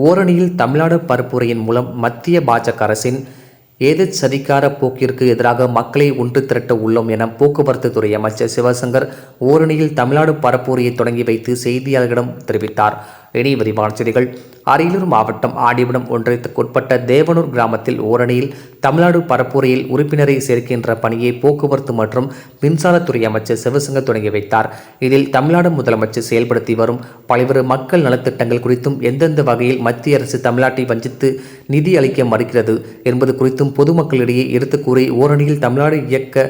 ஓரணியில் தமிழ்நாடு பரப்புரையின் மூலம் மத்திய பாஜக அரசின் ஏதச்சதிகார போக்கிற்கு எதிராக மக்களை ஒன்று திரட்ட உள்ளோம் என போக்குவரத்து துறை அமைச்சர் சிவசங்கர் ஓரணியில் தமிழ்நாடு பரப்புரையை தொடங்கி வைத்து செய்தியாளர்களிடம் தெரிவித்தார். இனி விரிவான செய்திகள். அரியலூர் மாவட்டம் ஆண்டிபுரம் ஒன்றியத்துக்குட்பட்ட தேவனூர் கிராமத்தில் ஓரணியில் தமிழ்நாடு பரப்புரையில் உறுப்பினரை சேர்க்கின்ற பணியை போக்குவரத்து மற்றும் மின்சாரத்துறை அமைச்சர் சிவசங்கர் தொடங்கி வைத்தார். இதில் தமிழ்நாடு முதலமைச்சர் செயல்படுத்தி வரும் பல்வேறு மக்கள் நலத்திட்டங்கள் குறித்தும் எந்தெந்த வகையில் மத்திய அரசு தமிழ்நாட்டை வஞ்சித்து நிதி அளிக்க மறுக்கிறது என்பது குறித்தும் பொதுமக்களிடையே எடுத்துக் கூறி ஓரணியில் தமிழ்நாடு இயக்க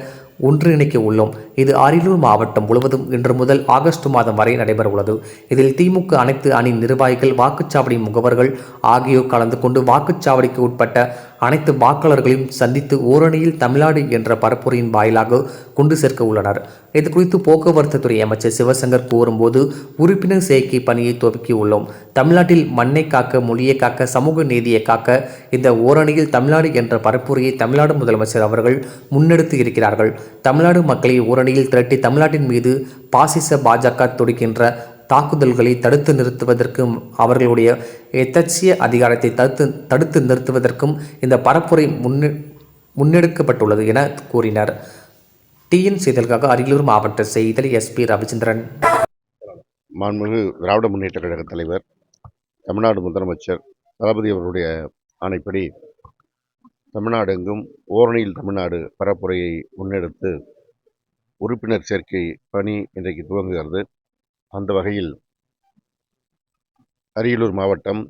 ஒன்றிணைக்க உள்ளோம். இது அரியலூர் மாவட்டம் முழுவதும் இன்று முதல் ஆகஸ்ட் மாதம் வரை நடைபெற உள்ளது. இதில் திமுக அனைத்து அணி நிர்வாகிகள், வாக்குச்சாவடி முகவர்கள் ஆகியோர் கலந்து கொண்டு வாக்குச்சாவடிக்கு உட்பட்ட அனைத்து வாக்காளர்களையும் சந்தித்து ஓரணியில் தமிழ்நாடு என்ற பரப்புரையின் வாயிலாக கொண்டு சேர்க்க உள்ளனர். இதுகுறித்து போக்குவரத்து துறை அமைச்சர் சிவசங்கர் கூறும்போது, உறுப்பினர் சேர்க்கை பணியை துவக்கியுள்ளோம். தமிழ்நாட்டில் மண்ணை காக்க, மொழியை காக்க, சமூக நீதியை காக்க இந்த ஓரணியில் தமிழ்நாடு என்ற பரப்புரையை தமிழ்நாடு முதலமைச்சர் அவர்கள் முன்னெடுத்து இருக்கிறார்கள். தமிழ்நாடு மக்களை ஓரணியில் திரட்டி தமிழ்நாட்டின் மீது பாசிச பாஜக தொடுக்கின்ற தாக்குதல்களை தடுத்து நிறுத்துவதற்கும் அவர்களுடைய எதேச்சதிகார அதிகாரத்தை தடுத்து நிறுத்துவதற்கும் இந்த பரப்புரை முன்னெடுக்கப்பட்டுள்ளது என கூறினர். டிஎன் செய்திகளுக்காக அரியலூர் மாவட்ட செய்தியாளர் எஸ்பி ரவிச்சந்திரன். மாண்புமிகு திராவிட முன்னேற்ற கழக தலைவர், தமிழ்நாடு முதலமைச்சர் தளபதி அவர்களுடைய ஆணைப்படி தமிழ்நாடு எங்கும் ஓரணியில் தமிழ்நாடு பரப்புரையை முன்னெடுத்து உறுப்பினர் சேர்க்கை பணி இன்றைக்கு துவங்குகிறது. அந்த வகையில் அரியலூர் மாவட்டம்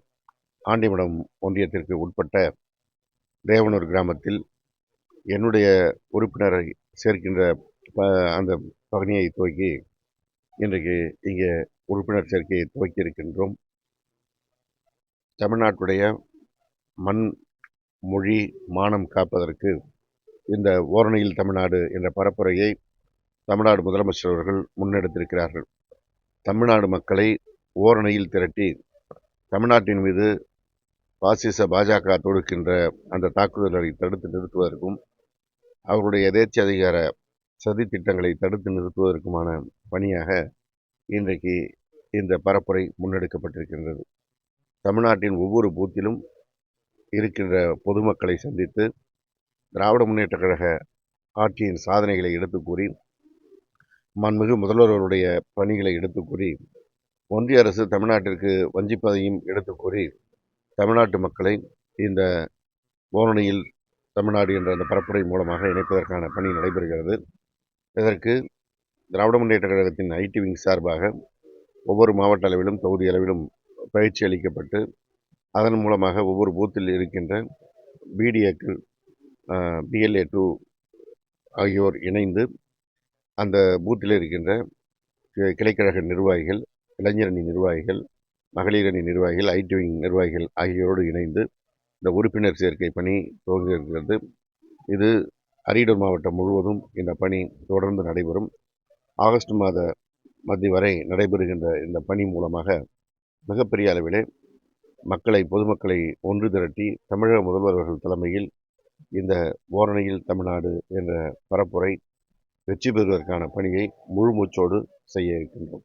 ஆண்டிமடம் ஒன்றியத்திற்கு உட்பட்ட தேவனூர் கிராமத்தில் என்னுடைய உறுப்பினரை சேர்க்கின்ற அந்த பணியை துவக்கி இன்றைக்கு இங்கே உறுப்பினர் சேர்க்கையை துவக்கி இருக்கின்றோம். தமிழ்நாட்டுடைய மண், மொழி, மானம் காப்பதற்கு இந்த ஓரணியில் தமிழ்நாடு என்ற பரப்புரையை தமிழ்நாடு முதலமைச்சர் அவர்கள் முன்னெடுத்திருக்கிறார்கள். தமிழ்நாடு மக்களை ஓரணியில் திரட்டி தமிழ்நாட்டின் மீது பாசிச பாஜக தொடுக்கின்ற அந்த தாக்குதல்களை தடுத்து நிறுத்துவதற்கும் அவர்களுடைய எதேச்சதிகார சதி திட்டங்களை தடுத்து நிறுத்துவதற்குமான பணியாக இன்றைக்கு இந்த பரப்புரை முன்னெடுக்கப்பட்டிருக்கின்றது. தமிழ்நாட்டின் ஒவ்வொரு பூத்திலும் இருக்கின்ற பொதுமக்களை சந்தித்து திராவிட முன்னேற்ற கழக ஆட்சியின் சாதனைகளை எடுத்து கூறி, மாண்புமிகு முதல்வர்களுடைய பணிகளை எடுத்து கூறி, ஒன்றிய அரசு தமிழ்நாட்டிற்கு வஞ்சிப்பதையும் எடுத்து கூறி, தமிழ்நாட்டு மக்களை இந்த ஓரணியில் தமிழ்நாடு என்ற அந்த பரப்புரை மூலமாக இணைப்பதற்கான பணி நடைபெறுகிறது. இதற்கு திராவிட முன்னேற்ற கழகத்தின் ஐடி விங் சார்பாக ஒவ்வொரு மாவட்ட அளவிலும் தொகுதி அளவிலும் பயிற்சி அளிக்கப்பட்டு, அதன் மூலமாக ஒவ்வொரு பூத்தில் இருக்கின்ற பிடிஏக்கள், BLA2 ஆகியோர் இணைந்து அந்த பூத்தில் இருக்கின்ற கிளைக்கழக நிர்வாகிகள், இளைஞரணி நிர்வாகிகள், மகளிரணி நிர்வாகிகள், ஐடி விங் நிர்வாகிகள் ஆகியோரோடு இணைந்து இந்த உறுப்பினர் சேர்க்கை பணி துவங்குகிறது. இது அரியலூர் மாவட்டம் முழுவதும் இந்த பணி தொடர்ந்து நடைபெறும். ஆகஸ்ட் மாத மத்திய வரை நடைபெறுகின்ற இந்த பணி மூலமாக மிகப்பெரிய அளவிலே பொதுமக்களை ஒன்று திரட்டி தமிழக முதல்வர்கள் தலைமையில் இந்த ஓரணியில் தமிழ்நாடு என்ற பரப்புரை வெற்றி பெறுவதற்கான பணியை முழு மூச்சோடு செய்ய இருக்கின்றோம்.